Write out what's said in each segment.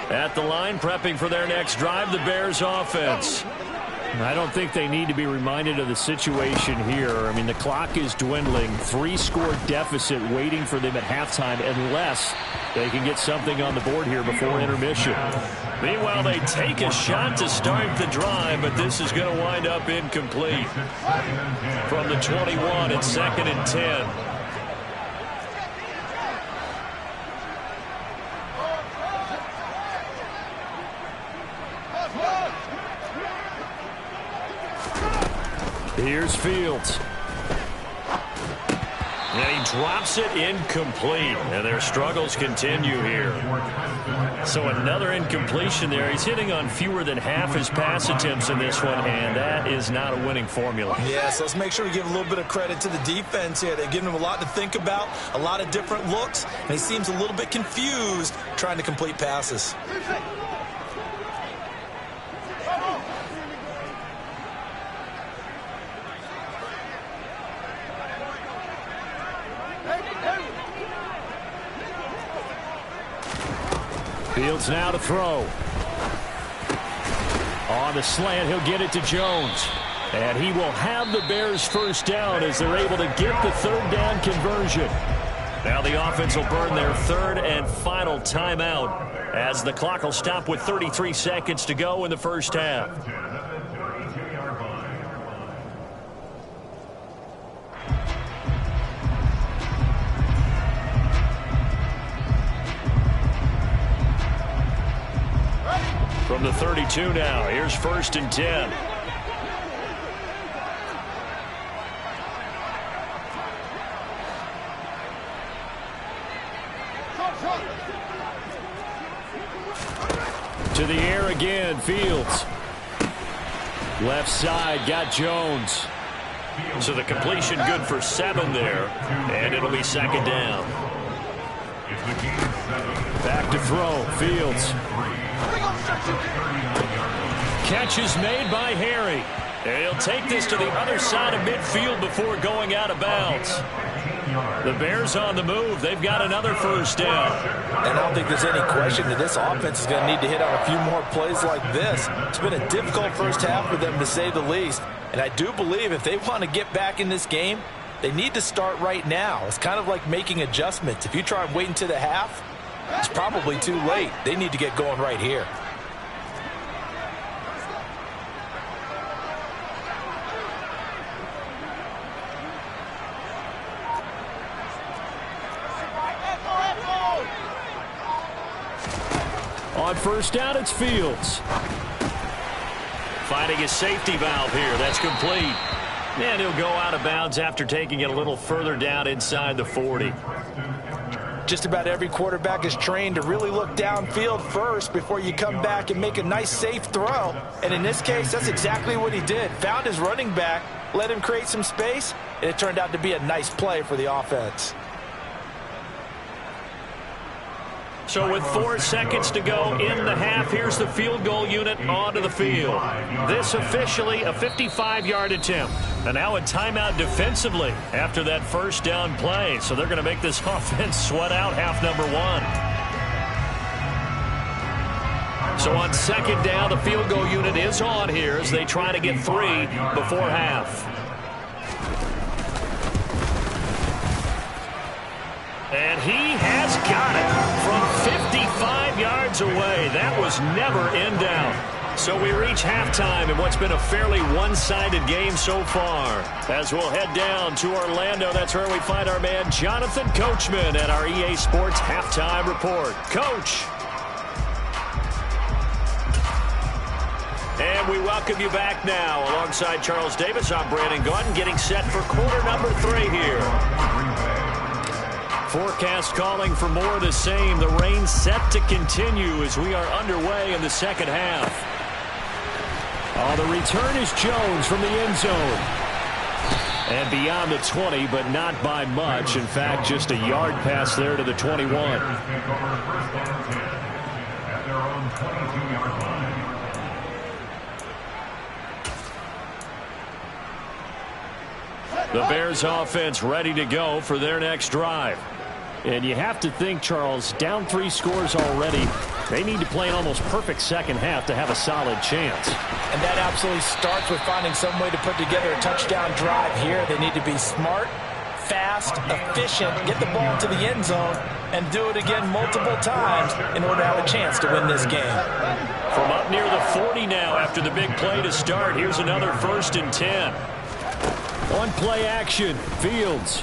At the line, prepping for their next drive, the Bears offense. I don't think they need to be reminded of the situation here. I mean, the clock is dwindling. 3-score deficit waiting for them at halftime unless they can get something on the board here before intermission. Meanwhile, they take a shot to start the drive, but this is going to wind up incomplete. From the 21, it's 2nd and 10. Here's Fields. And he drops it incomplete. And their struggles continue here. So another incompletion there. He's hitting on fewer than half his pass attempts in this one, and that is not a winning formula. Yeah, so let's make sure we give a little bit of credit to the defense here. They're giving him a lot to think about, a lot of different looks, and he seems a little bit confused trying to complete passes. Fields now to throw. On the slant, he'll get it to Jones. And he will have the Bears first down as they're able to get the third down conversion. Now the offense will burn their third and final timeout as the clock will stop with 33 seconds to go in the first half. From the 32 now, here's 1st and 10. To the air again, Fields. Left side, got Jones. So the completion good for 7 there, and it'll be 2nd down. Back to throw, Fields. Catch is made by Harry. And he'll take this to the other side of midfield before going out of bounds. The Bears on the move. They've got another first down. And I don't think there's any question that this offense is going to need to hit on a few more plays like this. It's been a difficult first half for them, to say the least. And I do believe if they want to get back in this game, they need to start right now. It's kind of like making adjustments. If you try and wait until the half, it's probably too late. They need to get going right here. On first down, it's Fields. Finding his safety valve here. That's complete. And he'll go out of bounds after taking it a little further down inside the 40. Just about every quarterback is trained to really look downfield first before you come back and make a nice, safe throw. And in this case, that's exactly what he did. Found his running back, let him create some space, and it turned out to be a nice play for the offense. So with 4 seconds to go in the half, here's the field goal unit onto the field. This officially a 55-yard attempt. And now a timeout defensively after that first down play. So they're going to make this offense sweat out half number 1. So on 2nd down, the field goal unit is on here as they try to get 3 before half. And he has got it from 55 yards away. That was never in doubt. So we reach halftime in what's been a fairly one-sided game so far. As we'll head down to Orlando, that's where we find our man Jonathan Coachman at our EA Sports Halftime Report. Coach. And we welcome you back now. Alongside Charles Davis, I'm Brandon Gaunt, getting set for quarter number 3 here. Forecast calling for more of the same. The rain set to continue as we are underway in the second half. Oh, the return is Jones from the end zone. And beyond the 20, but not by much. In fact, just a yard pass there to the 21. The Bears offense ready to go for their next drive. And you have to think, Charles, down 3 scores already. They need to play an almost perfect second half to have a solid chance. And that absolutely starts with finding some way to put together a touchdown drive here. They need to be smart, fast, efficient, get the ball to the end zone, and do it again multiple times in order to have a chance to win this game. From up near the 40 now after the big play to start, here's another 1st and 10. On play action, Fields.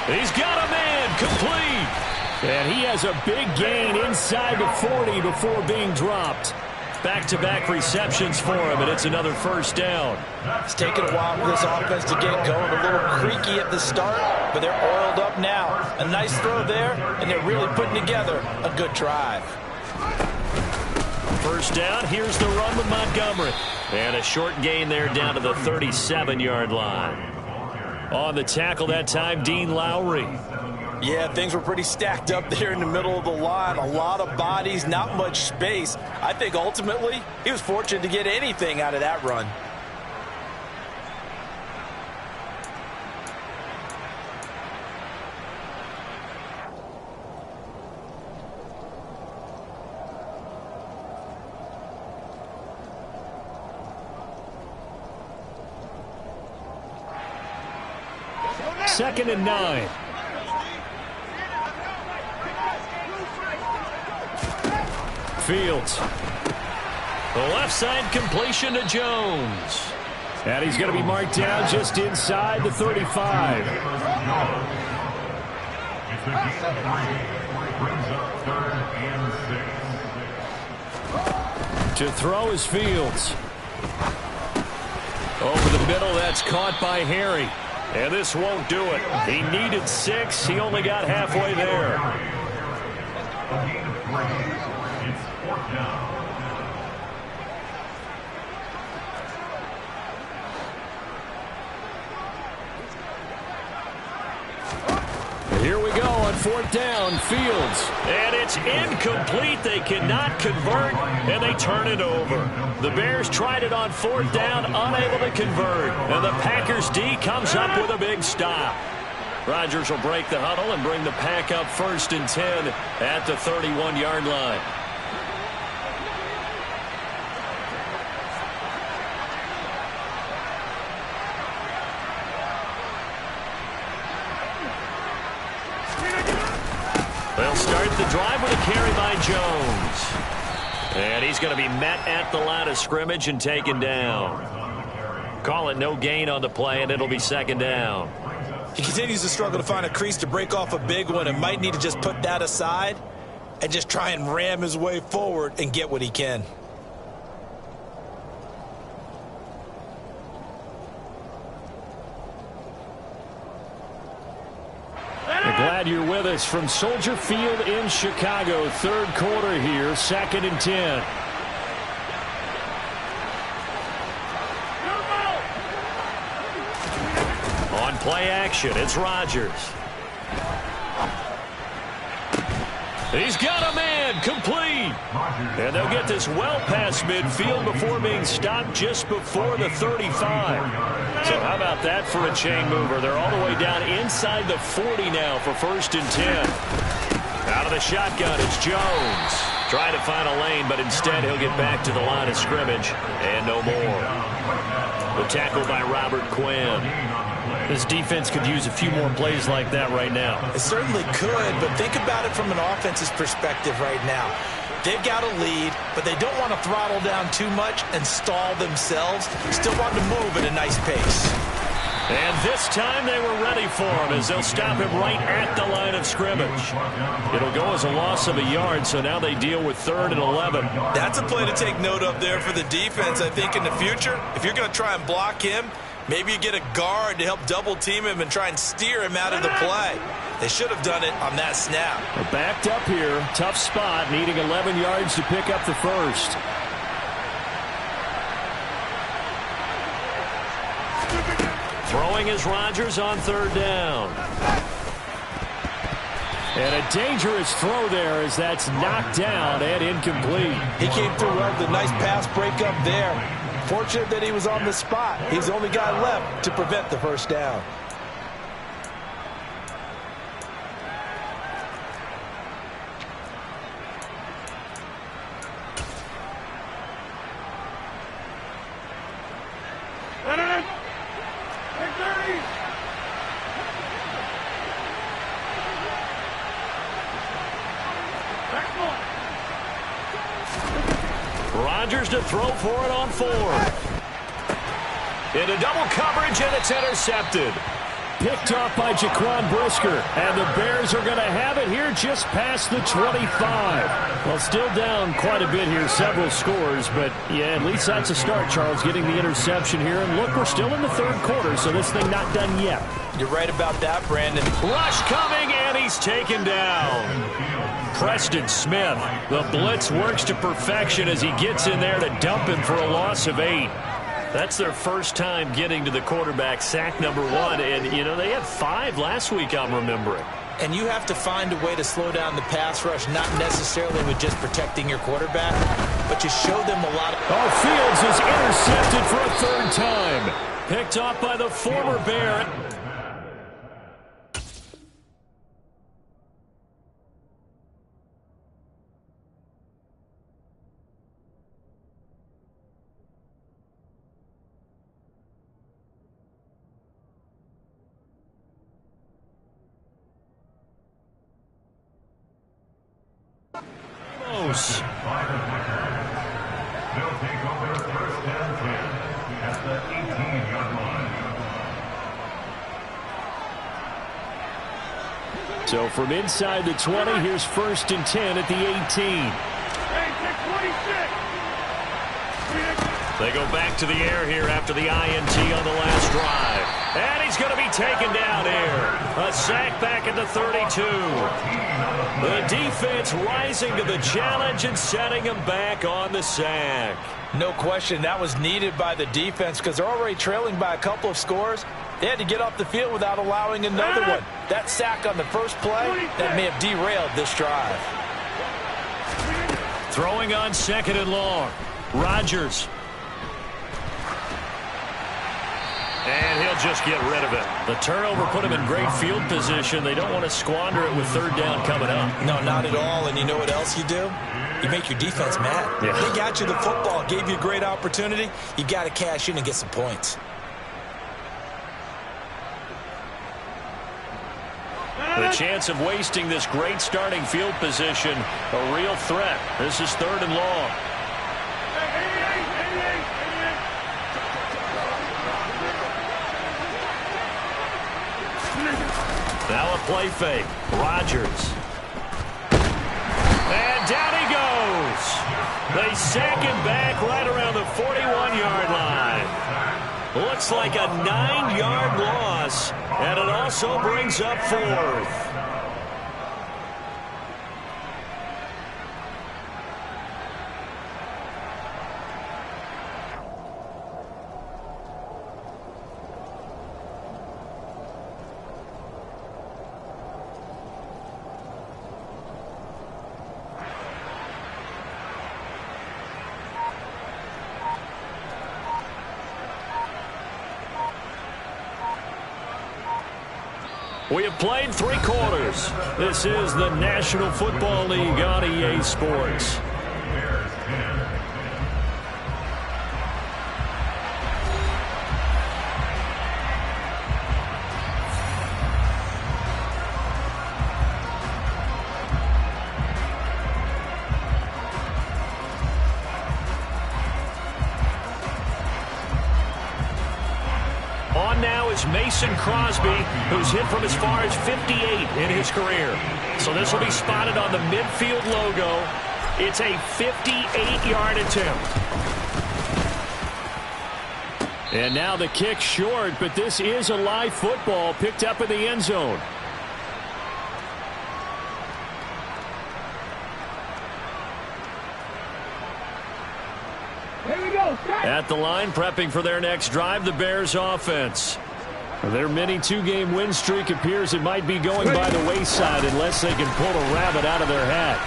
He's got a man, complete. And he has a big gain inside the 40 before being dropped. Back-to-back receptions for him, and it's another 1st down. It's taken a while for this offense to get going. A little creaky at the start, but they're oiled up now. A nice throw there, and they're really putting together a good drive. 1st down, here's the run with Montgomery. And a short gain there down to the 37-yard line. On the tackle that time, Dean Lowry. Yeah, things were pretty stacked up there in the middle of the line. A lot of bodies, not much space. I think ultimately he was fortunate to get anything out of that run. Second and 9. Fields. The left side completion to Jones. And he's going to be marked down just inside the 35. To throw is Fields. Over the middle, that's caught by Harry. And this won't do it. He needed 6. He only got halfway there. Here we go on 4th down, Fields. And it's incomplete. They cannot convert, and they turn it over. The Bears tried it on 4th down, unable to convert. And the Packers D comes up with a big stop. Rodgers will break the huddle and bring the Pack up 1st and 10 at the 31-yard line. They'll start the drive with a carry by Jones. And he's going to be met at the line of scrimmage and taken down. Call it no gain on the play, and it'll be 2nd down. He continues to struggle to find a crease to break off a big one and might need to just put that aside and just try and ram his way forward and get what he can. Glad you're with us from Soldier Field in Chicago. 3rd quarter here, 2nd and 10. On play action, it's Rodgers. He's got a man, complete. And they'll get this well past midfield before being stopped just before the 35. So how about that for a chain mover? They're all the way down inside the 40 now for 1st and 10. Out of the shotgun, it's Jones. Trying to find a lane, but instead he'll get back to the line of scrimmage. And no more. The tackle by Robert Quinn. This defense could use a few more plays like that right now. It certainly could, but think about it from an offense's perspective right now. They've got a lead, but they don't want to throttle down too much and stall themselves. Still want to move at a nice pace. And this time they were ready for him as they'll stop him right at the line of scrimmage. It'll go as a loss of a yard, so now they deal with 3rd and 11. That's a play to take note of there for the defense, I think, in the future. If you're going to try and block him, maybe you get a guard to help double team him and try and steer him out of the play. They should have done it on that snap. They're backed up here. Tough spot, needing 11 yards to pick up the 1st. Throwing is Rodgers on 3rd down. And a dangerous throw there as that's knocked down and incomplete. He came through well with a nice pass breakup there. Fortunate that he was on the spot. He's the only guy left to prevent the 1st down. Rodgers to throw for it on 4th. Into double coverage, and it's intercepted. Picked off by Jaquan Brisker, and the Bears are going to have it here just past the 25. Well, still down quite a bit here, several scores, but yeah, at least that's a start, Charles, getting the interception here. And look, we're still in the 3rd quarter, so this thing not done yet. You're right about that, Brandon. Rush coming, and he's taken down. Preston Smith, the blitz works to perfection as he gets in there to dump him for a loss of 8. That's their first time getting to the quarterback, sack number 1. And, you know, they had 5 last week, I'm remembering. And you have to find a way to slow down the pass rush, not necessarily with just protecting your quarterback, but just show them a lot of... Fields is intercepted for a 3rd time. Picked off by the former Bear. They'll take over 1st and 10 at the 18-yard line. So from inside the 20, here's 1st and 10 at the 18. They go back to the air here after the INT on the last drive. And he's going to be taken down here. A sack back at the 32. The defense rising to the challenge and setting him back on the sack. No question, that was needed by the defense because they're already trailing by a couple of scores. They had to get off the field without allowing another one. That sack on the first play, that may have derailed this drive. Throwing on 2nd and long. Rodgers. And he'll just get rid of it. The turnover put him in great field position. They don't want to squander it with 3rd down coming up. No, not at all. And you know what else you do? You make your defense mad. Yeah. They got you the football, gave you a great opportunity. You got to cash in and get some points. The chance of wasting this great starting field position, a real threat. This is 3rd and long. Now a play fake. Rodgers. And down he goes. They sack him back right around the 41-yard line. Looks like a 9-yard loss, and it also brings up 4th. We have played 3 quarters. This is the National Football League on EA Sports. Mason Crosby, who's hit from as far as 58 in his career. So this will be spotted on the midfield logo. It's a 58-yard attempt. And now the kick short, but this is a live football picked up in the end zone. At the line, prepping for their next drive, the Bears offense. Their mini 2-game win streak appears it might be going by the wayside unless they can pull a rabbit out of their hat.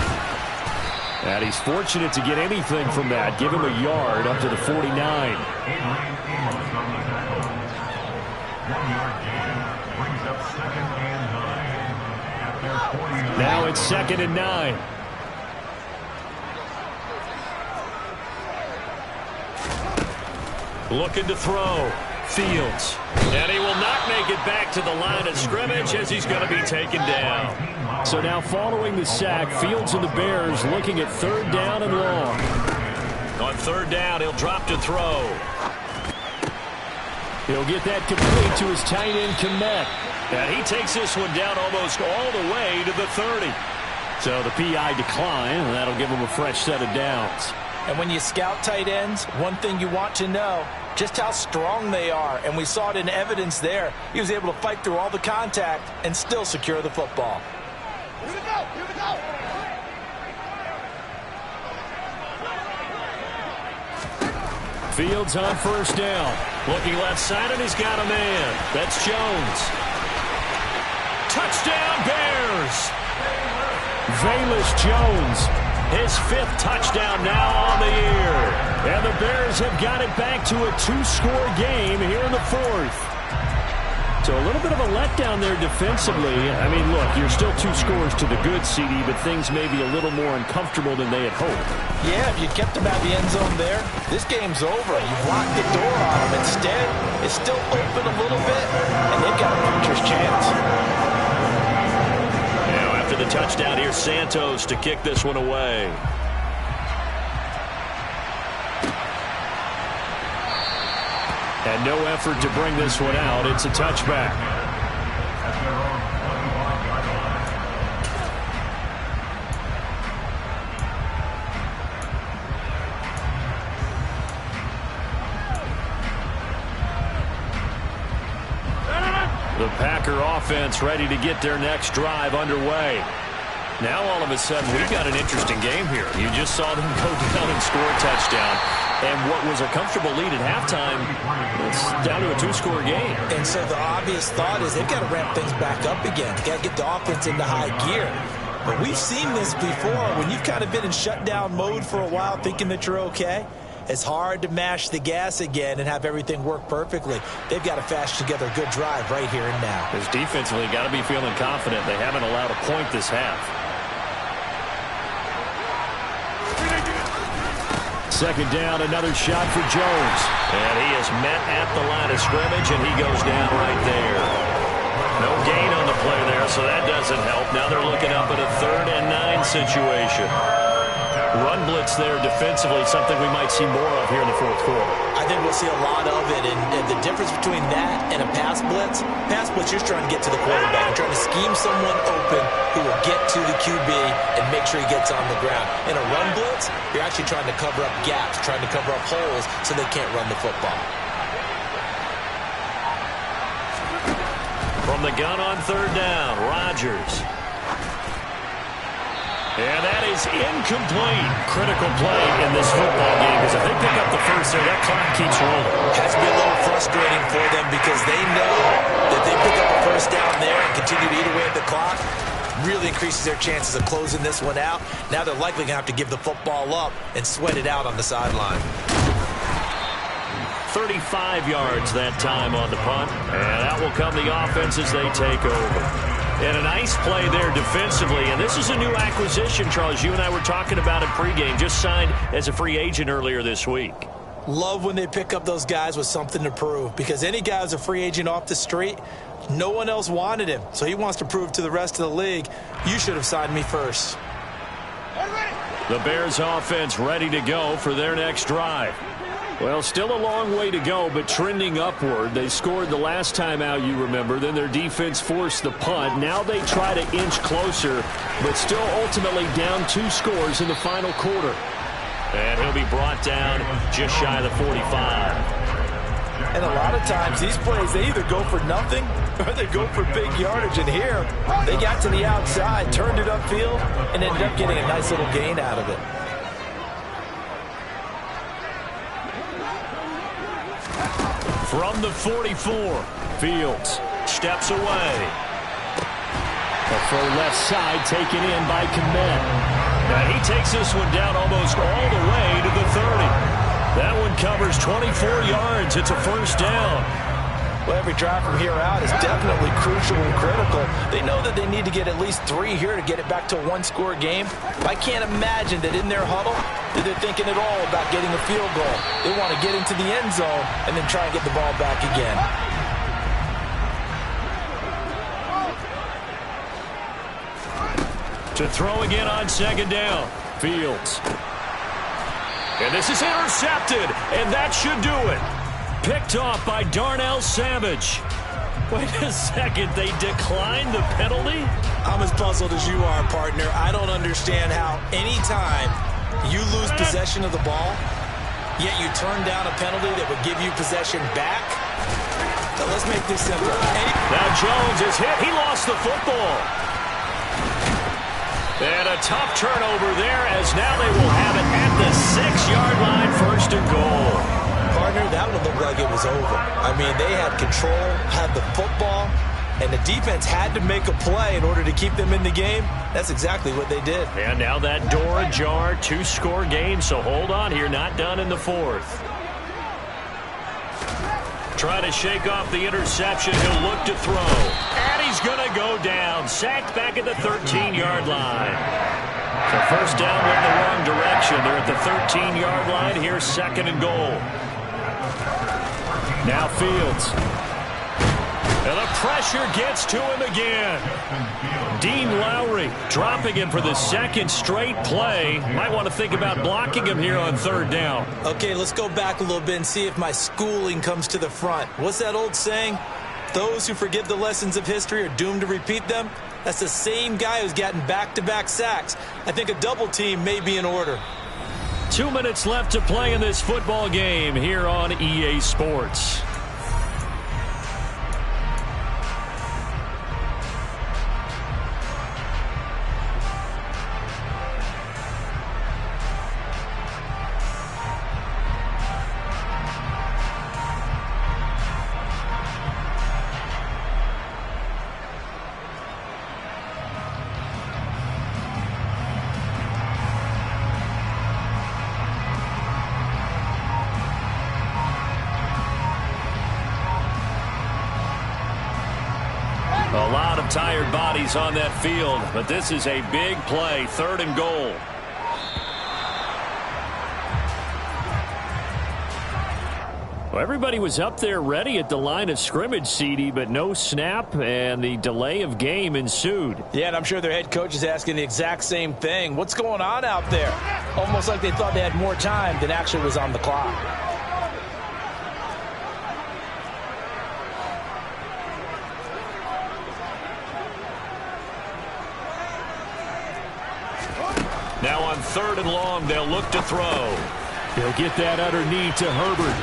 And he's fortunate to get anything from that. Give him a yard up to the 49. Now it's 2nd and 9. Looking to throw. Fields. And he will not make it back to the line of scrimmage as he's going to be taken down. So now following the sack, Fields and the Bears looking at 3rd down and long. On third down, he'll drop to throw. He'll get that complete to his tight end, Kmet. And he takes this one down almost all the way to the 30. So the PI decline, and that'll give him a fresh set of downs. And when you scout tight ends, one thing you want to know, just how strong they are. And we saw it in evidence there. He was able to fight through all the contact and still secure the football. Here we go! Here we go! Fields on first down. Looking left side, and he's got a man. That's Jones. Touchdown, Bears! Velus Jones, his 5th touchdown now on the year. And the Bears have got it back to a 2-score game here in the 4th. So a little bit of a letdown there defensively. I mean, look, you're still 2 scores to the good, CD, but things may be a little more uncomfortable than they had hoped. Yeah, if you kept them out of the end zone there, this game's over. You've locked the door on them. Instead, it's still open a little bit, and they've got a puncher's chance. Now, after the touchdown, here's Santos to kick this one away. And no effort to bring this one out. It's a touchback. The Packer offense ready to get their next drive underway. Now all of a sudden we've got an interesting game here. You just saw them go down and score a touchdown. And what was a comfortable lead at halftime, it's down to a 2-score game. And so the obvious thought is they've got to ramp things back up again. They've got to get the offense into high gear. But we've seen this before. When you've kind of been in shutdown mode for a while thinking that you're okay, it's hard to mash the gas again and have everything work perfectly. They've got to fashion together a good drive right here and now. Because defensively, got to be feeling confident. They haven't allowed a point this half. Second down, another shot for Jones. And he is met at the line of scrimmage, and he goes down right there. No gain on the play there, so that doesn't help. Now they're looking up at a 3rd and 9 situation. Run blitz there defensively, something we might see more of here in the 4th quarter. I think we'll see a lot of it, and the difference between that and a pass blitz, you're trying to get to the quarterback. You're trying to scheme someone open who will get to the QB and make sure he gets on the ground. In a run blitz, you're actually trying to cover up gaps, trying to cover up holes so they can't run the football. From the gun on 3rd down, Rodgers. And that is incomplete. Critical play in this football game, because if they pick up the first there, that clock keeps rolling. Has to be a little frustrating for them because they know that they pick up a first down there and continue to eat away at the clock. Really increases their chances of closing this one out. Now they're likely going to have to give the football up and sweat it out on the sideline. 35 yards that time on the punt. And that will come the offense as they take over. And a nice play there defensively. And this is a new acquisition, Charles. You and I were talking about it pregame. Just signed as a free agent earlier this week. Love when they pick up those guys with something to prove. Because any guy who's a free agent off the street, no one else wanted him. So he wants to prove to the rest of the league, you should have signed me first. The Bears offense ready to go for their next drive. Well, still a long way to go, but trending upward. They scored the last time out, you remember. Then their defense forced the punt. Now they try to inch closer, but still ultimately down 2 scores in the final quarter. And he'll be brought down just shy of the 45. And a lot of times these plays, they either go for nothing or they go for big yardage. And here, they got to the outside, turned it upfield, and ended up getting a nice little gain out of it. From the 44, Fields steps away. The full left side taken in by Kmet. And he takes this one down almost all the way to the 30. That one covers 24 yards. It's a first down. Well, every drive from here out is definitely crucial and critical. They know that they need to get at least 3 here to get it back to a 1-score game. I can't imagine that in their huddle that they're thinking at all about getting a field goal. They want to get into the end zone and then try and get the ball back again. To throw again on 2nd down. Fields. And this is intercepted, and that should do it. Picked off by Darnell Savage. Wait a second, they declined the penalty? I'm as puzzled as you are, partner. I don't understand how anytime you lose possession of the ball, yet you turn down a penalty that would give you possession back. So let's make this simple. Now Jones is hit. He lost the football. And a tough turnover there as now they will have it at the 6-yard line, 1st and goal. Partner, that one looked like it was over. I mean, they had control, had the football, and the defense had to make a play in order to keep them in the game. That's exactly what they did. And now that door ajar, 2-score game, so hold on here, not done in the 4th. Trying to shake off the interception, he'll look to throw. And he's going to go down, sacked back at the 13-yard line. So first down went in the wrong direction. They're at the 13-yard line. Here's 2nd and goal. Now Fields. And the pressure gets to him again. Dean Lowry dropping him for the 2nd straight play. Might want to think about blocking him here on 3rd down. Okay, let's go back a little bit and see if my schooling comes to the front. What's that old saying? Those who forget the lessons of history are doomed to repeat them. That's the same guy who's gotten back-to-back sacks. I think a double team may be in order. 2 minutes left to play in this football game here on EA Sports. A lot of tired bodies on that field, but this is a big play, 3rd and goal. Well, everybody was up there ready at the line of scrimmage, CD, but no snap, and the delay of game ensued. Yeah, and I'm sure their head coach is asking the exact same thing. What's going on out there? Almost like they thought they had more time than actually was on the clock. Now on 3rd and long, they'll look to throw. They'll get that underneath to Herbert.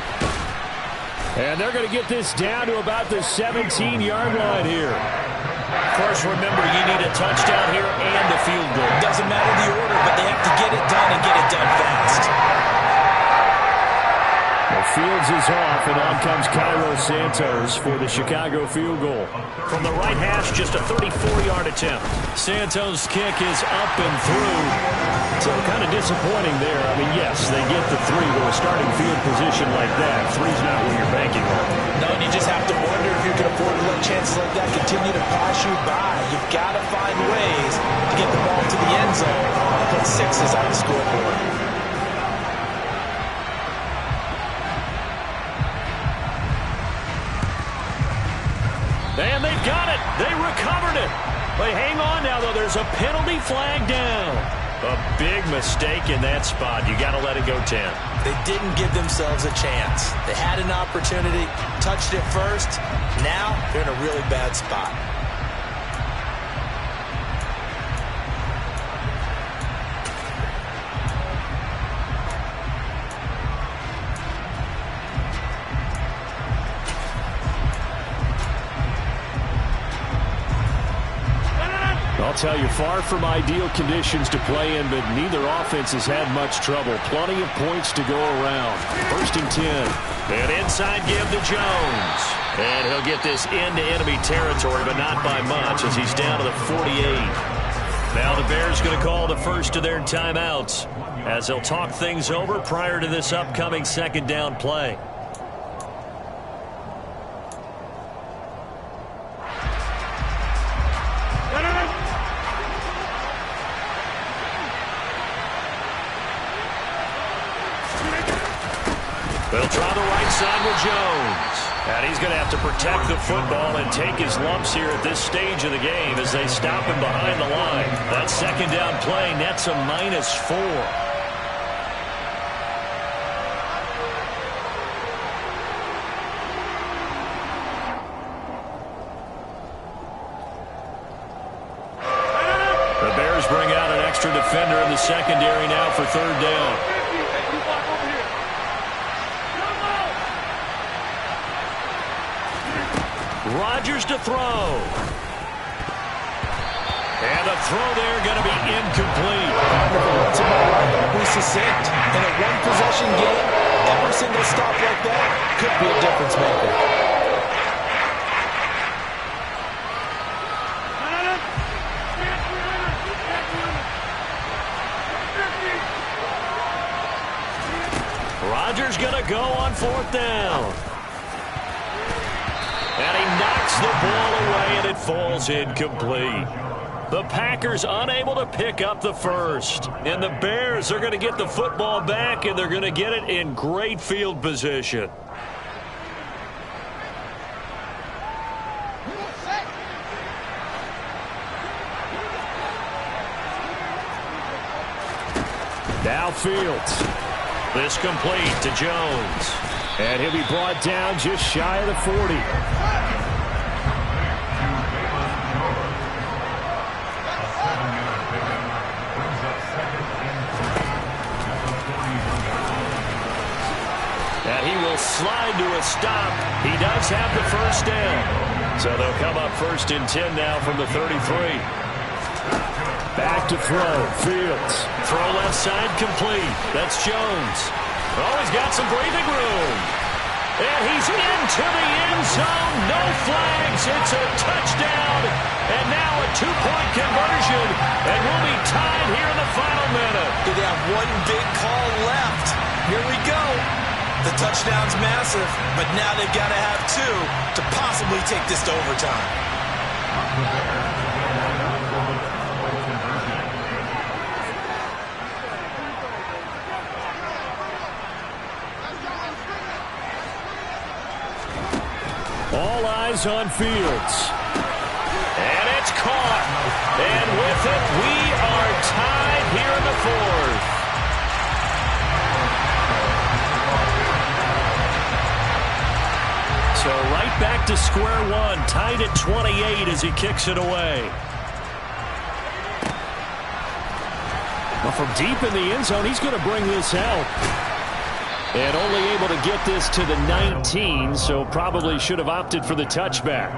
And they're going to get this down to about the 17-yard line here. Of course, remember, you need a touchdown here and a field goal. Doesn't matter the order, but they have to get it done and get it done fast. Well, Fields is off, and on comes Cairo Santos for the Chicago field goal. From the right hash, just a 34-yard attempt. Santos' kick is up and through. So kind of disappointing there. I mean, yes, they get the 3 with a starting field position like that. 3's not what you're banking on. No, and you just have to wonder if you can afford to let chances like that continue to pass you by. You've got to find ways to get the ball to the end zone and put 6s on the scoreboard. And they've got it. They recovered it. They hang on now, though. There's a penalty flag down. A big mistake in that spot. You got to let it go 10. They didn't give themselves a chance. They had an opportunity, touched it first. Now they're in a really bad spot. I'll tell you, far from ideal conditions to play in, but neither offense has had much trouble. Plenty of points to go around. 1st and 10. And inside give to Jones. And he'll get this into enemy territory, but not by much as he's down to the 48. Now the Bears going to call the first of their timeouts as they'll talk things over prior to this upcoming 2nd down play. They'll try the right side with Jones. And he's going to have to protect the football and take his lumps here at this stage of the game as they stop him behind the line. That 2nd down play nets a -4. bring out an extra defender in the secondary now for third down. Rodgers to throw. And the throw there going to be incomplete. Once in my life, we succinct. In a one-possession game, every single stop like that could be a difference maker. Rodgers going to go on fourth down. And he knocks the ball away, and it falls incomplete. The Packers unable to pick up the first. And the Bears are going to get the football back, and they're going to get it in great field position. Now Fields. This complete to Jones. And he'll be brought down just shy of the 40. And he will slide to a stop. He does have the first down. So they'll come up first and 10 now from the 33. Back to throw. Fields. Throw left side complete. That's Jones. Oh, he's got some breathing room. And he's into the end zone. No flags. It's a touchdown. And now a two-point conversion. And we'll be tied here in the final minute. They have one big call left. Here we go. The touchdown's massive, but now they've got to have two to possibly take this to overtime. All eyes on Fields. And it's caught. And with it, we are tied here in the fourth. So right back to square one, tied at 28 as he kicks it away. Well, from deep in the end zone, he's going to bring this out. And only able to get this to the 19, so probably should have opted for the touchback.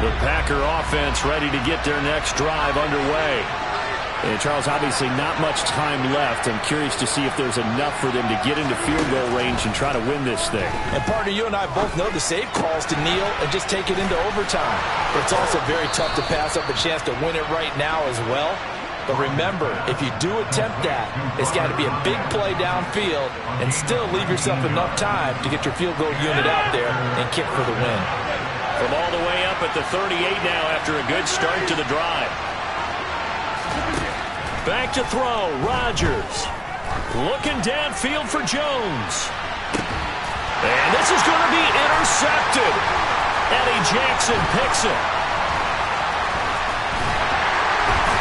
The Packer offense ready to get their next drive underway. And, Charles, obviously not much time left. I'm curious to see if there's enough for them to get into field goal range and try to win this thing. And, partner, you and I both know the save calls to kneel and just take it into overtime. But it's also very tough to pass up a chance to win it right now as well. But remember, if you do attempt that, it's got to be a big play downfield and still leave yourself enough time to get your field goal unit out there and kick for the win. From all the way up at the 38 now after a good start to the drive. Back to throw, Rodgers. Looking downfield for Jones. And this is going to be intercepted. Eddie Jackson picks it.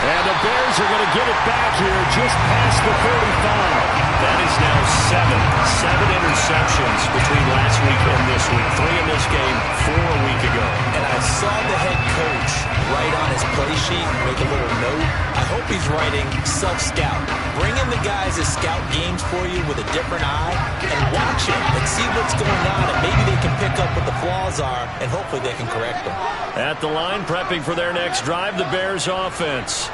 And the Bears are going to get it back here just past the 35. That is now seven interceptions between last week and this week. 3 in this game, 4 a week ago. And I saw the head coach write on his play sheet, make a little note. I hope he's writing self-scout. Bring in the guys that scout games for you with a different eye and watch them and see what's going on, and maybe they can pick up what the flaws are, and hopefully they can correct them. At the line, prepping for their next drive, the Bears offense.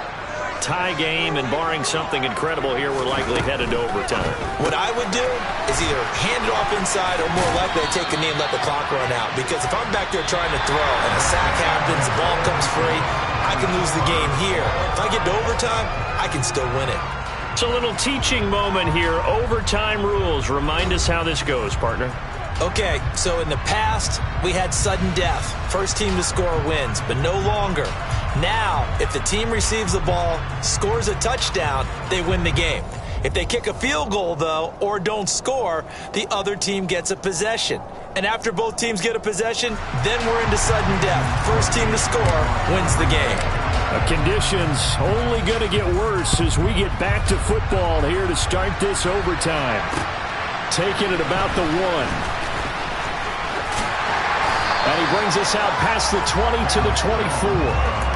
Tie game, and barring something incredible here, we're likely headed to overtime. What I would do is either hand it off inside or more likely to take a knee and let the clock run out. Because if I'm back there trying to throw and a sack happens, the ball comes free, I can lose the game here. If I get to overtime, I can still win it. It's a little teaching moment here. Overtime rules. Remind us how this goes, partner. Okay, so in the past, we had sudden death. First team to score wins, but no longer. Now, if the team receives the ball, scores a touchdown, they win the game. If they kick a field goal, though, or don't score, the other team gets a possession. And after both teams get a possession, then we're into sudden death. First team to score wins the game. Conditions only going to get worse as we get back to football here to start this overtime. Taking it about the 1. And he brings us out past the 20 to the 24.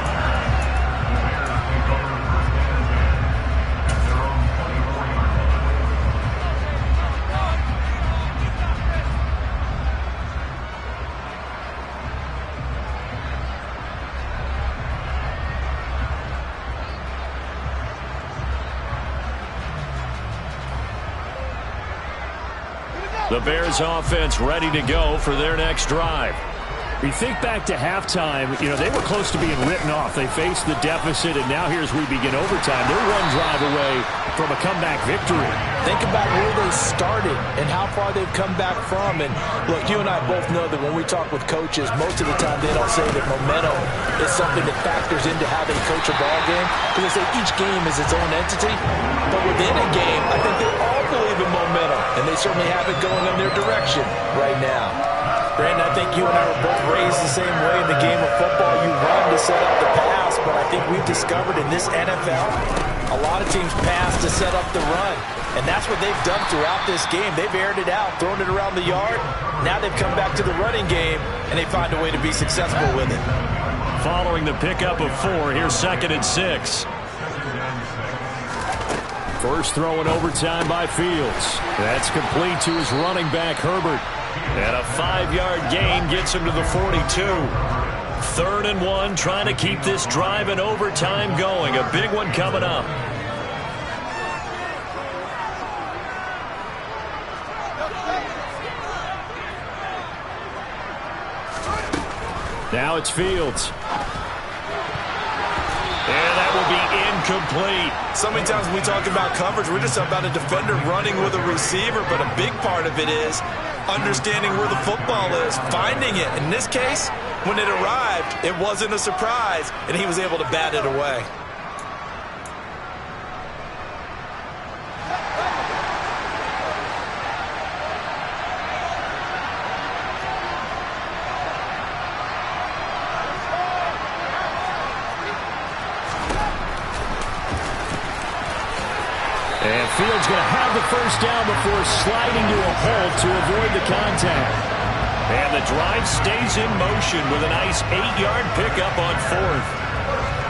The Bears offense ready to go for their next drive. We think back to halftime, they were close to being written off. They faced the deficit, and now here's we begin overtime. They're one drive away from a comeback victory. Think about where they started and how far they've come back from. And look, you and I both know that when we talk with coaches, most of the time they don't say that momentum is something that factors into how they coach a ball game, because they say each game is its own entity. But within a game, I think they all believe in momentum, and they certainly have it going in their direction right now. Brandon, I think you and I were both raised the same way in the game of football. You run to set up the pass, but I think we've discovered in this NFL, a lot of teams pass to set up the run. And that's what they've done throughout this game. They've aired it out, thrown it around the yard. Now they've come back to the running game, and they find a way to be successful with it. Following the pickup of 4, here's 2nd and 6. First throw in overtime by Fields. That's complete to his running back, Herbert. And a 5-yard gain gets him to the 42. 3rd and 1, trying to keep this drive in overtime going. A big one coming up. Now it's Fields. And that will be incomplete. So many times when we talk about coverage, we're just about a defender running with a receiver, but a big part of it is understanding where the football is, finding it. In this case, when it arrived, it wasn't a surprise, and he was able to bat it away. And Fields going to have the first down before sliding to a halt to avoid the contact. And the drive stays in motion with a nice 8-yard pickup on 4th.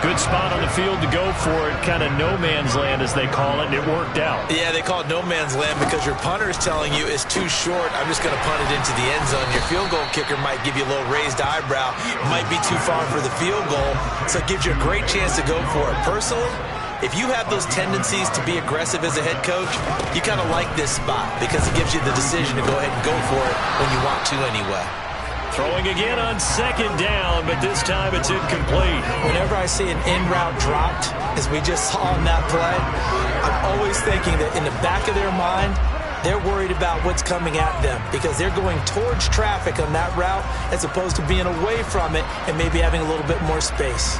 Good spot on the field to go for it. Kind of no man's land, as they call it, and it worked out. Yeah, they call it no man's land because your punter is telling you it's too short. I'm just going to punt it into the end zone. Your field goal kicker might give you a little raised eyebrow. Might be too far for the field goal, so it gives you a great chance to go for it. Personally, if you have those tendencies to be aggressive as a head coach, you kind of like this spot because it gives you the decision to go ahead and go for it when you want to anyway. Throwing again on 2nd down, but this time it's incomplete. Whenever I see an in route dropped, as we just saw on that play, I'm always thinking that in the back of their mind, they're worried about what's coming at them because they're going towards traffic on that route as opposed to being away from it and maybe having a little bit more space.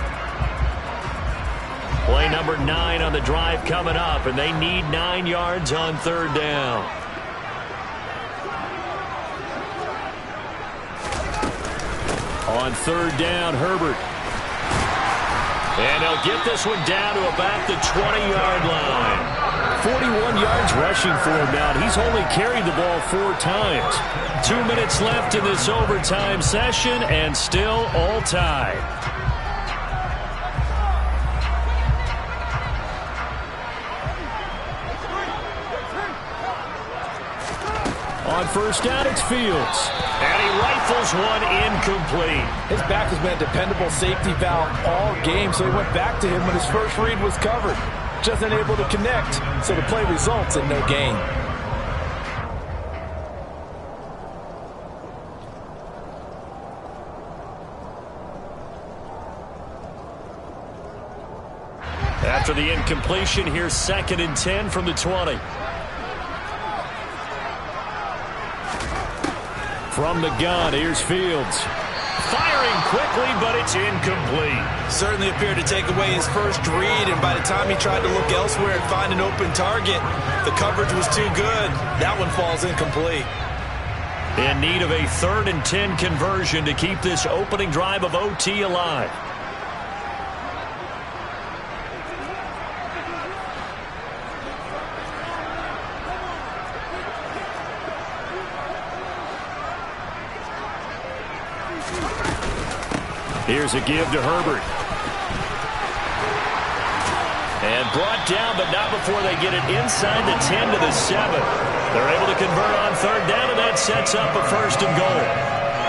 Play number 9 on the drive coming up, and they need 9 yards on 3rd down. On 3rd down, Herbert. And they'll get this one down to about the 20-yard line. 41 yards rushing for him now. He's only carried the ball 4 times. 2 minutes left in this overtime session, and still all tied. On 1st down, it's Fields. And he rifles one incomplete. His back has been a dependable safety valve all game, so he went back to him when his first read was covered. Just unable to connect, so the play results in no gain. After the incompletion, here's 2nd and 10 from the 20. From the gun, here's Fields. Firing quickly, but it's incomplete. Certainly appeared to take away his first read, and by the time he tried to look elsewhere and find an open target, the coverage was too good. That one falls incomplete. In need of a 3rd and 10 conversion to keep this opening drive of OT alive. Here's a give to Herbert. And brought down, but not before they get it inside the 10 to the 7. They're able to convert on third down, and that sets up a 1st and goal.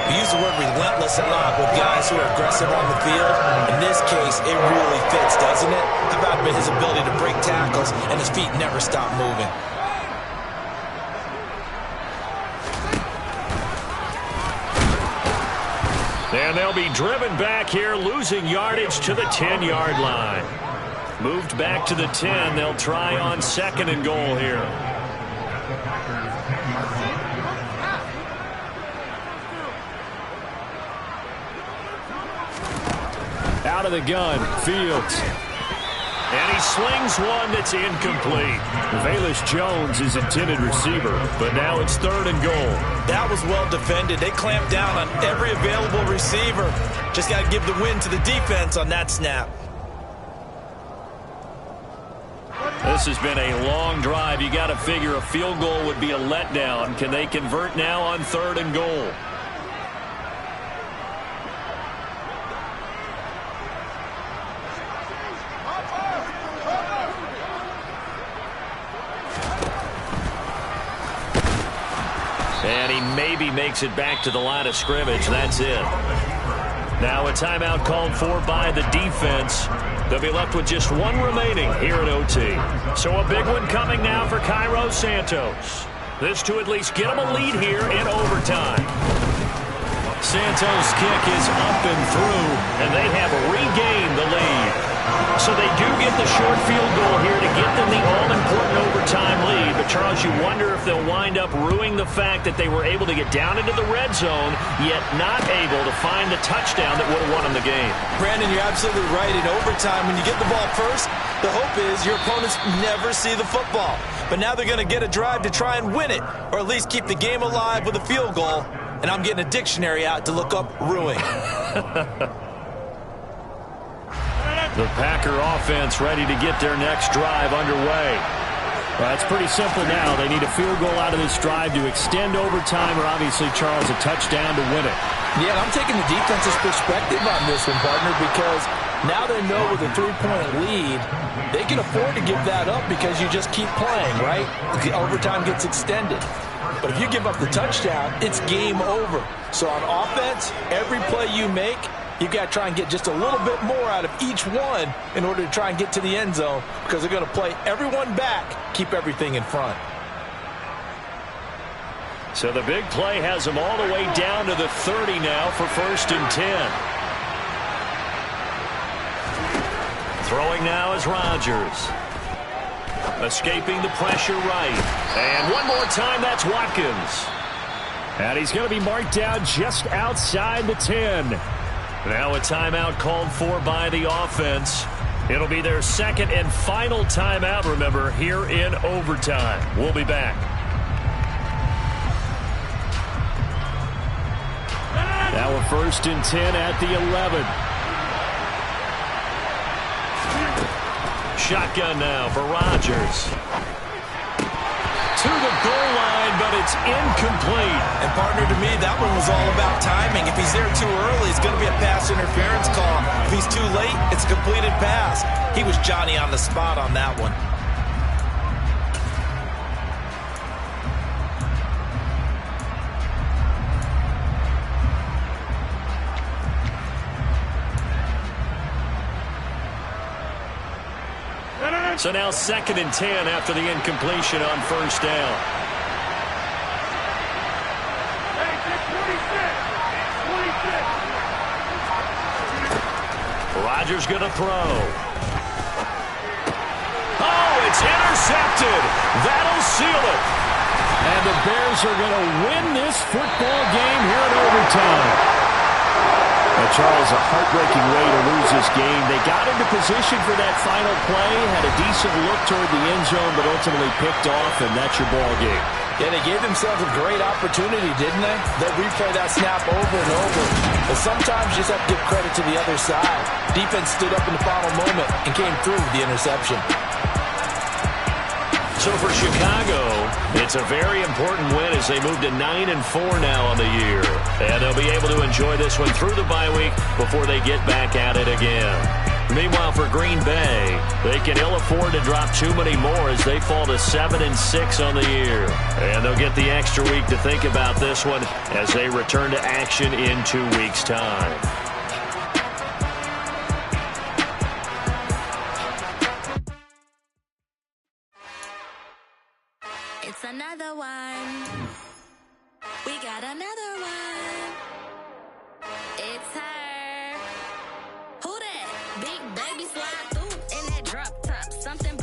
We use the word relentless a lot with guys who are aggressive on the field. In this case, it really fits, doesn't it? How about his ability to break tackles and his feet never stop moving? And they'll be driven back here, losing yardage to the 10-yard line. Moved back to the 10. They'll try on 2nd and goal here. Out of the gun, Fields. And he slings one that's incomplete. Velus Jones is intended receiver, but now it's 3rd and goal. That was well defended. They clamped down on every available receiver. Just got to give the win to the defense on that snap. This has been a long drive. You got to figure a field goal would be a letdown. Can they convert now on 3rd and goal? And he maybe makes it back to the line of scrimmage. That's it. Now a timeout called for by the defense. They'll be left with just one remaining here at OT. So a big one coming now for Cairo Santos. This to at least get them a lead here in overtime. Santos' kick is up and through, and they have regained the lead. So they do get the short field goal here to get them the all-important overtime lead. But, Charles, you wonder if they'll wind up ruining the fact that they were able to get down into the red zone, yet not able to find the touchdown that would have won them the game. Brandon, you're absolutely right. In overtime, when you get the ball first, the hope is your opponents never see the football. But now they're going to get a drive to try and win it, or at least keep the game alive with a field goal. And I'm getting a dictionary out to look up ruin. The Packer offense ready to get their next drive underway. Well, it's pretty simple now. They need a field goal out of this drive to extend overtime, or obviously, Charles, a touchdown to win it. Yeah, and I'm taking the defense's perspective on this one, partner, because now they know with a 3-point lead, they can afford to give that up because you just keep playing, right? The overtime gets extended. But if you give up the touchdown, it's game over. So on offense, every play you make, you've got to try and get just a little bit more out of each one in order to try and get to the end zone, because they're going to play everyone back, keep everything in front. So the big play has them all the way down to the 30 now for 1st and 10. Throwing now is Rodgers. Escaping the pressure right. And one more time, that's Watkins. And he's going to be marked down just outside the 10. Now a timeout called for by the offense. It'll be their 2nd and final timeout, remember, here in overtime. We'll be back. Now a 1st and 10 at the 11. Shotgun now for Rodgers. To the goal line, but it's incomplete. And, partner, to me, that one was all about timing. If he's there too early, it's going to be a pass interference call. If he's too late, it's a completed pass. He was Johnny on the spot on that one. So now 2nd and 10 after the incompletion on 1st down. Rodgers going to throw. Oh, it's intercepted. That'll seal it. And the Bears are going to win this football game here in overtime. Now, Charles, a heartbreaking way to lose this game. They got into position for that final play, had a decent look toward the end zone, but ultimately picked off, and that's your ball game. Yeah, they gave themselves a great opportunity, didn't they? They'll replay that snap over and over. But sometimes you just have to give credit to the other side. Defense stood up in the final moment and came through with the interception. So for Chicago, it's a very important win as they move to 9-4 now on the year. And they'll be able to enjoy this one through the bye week before they get back at it again. Meanwhile, for Green Bay, they can ill afford to drop too many more as they fall to 7-6 on the year. And they'll get the extra week to think about this one as they return to action in 2 weeks' time. It's another one. We got another one. It's her. Who that? Big baby slide through in that drop top. Something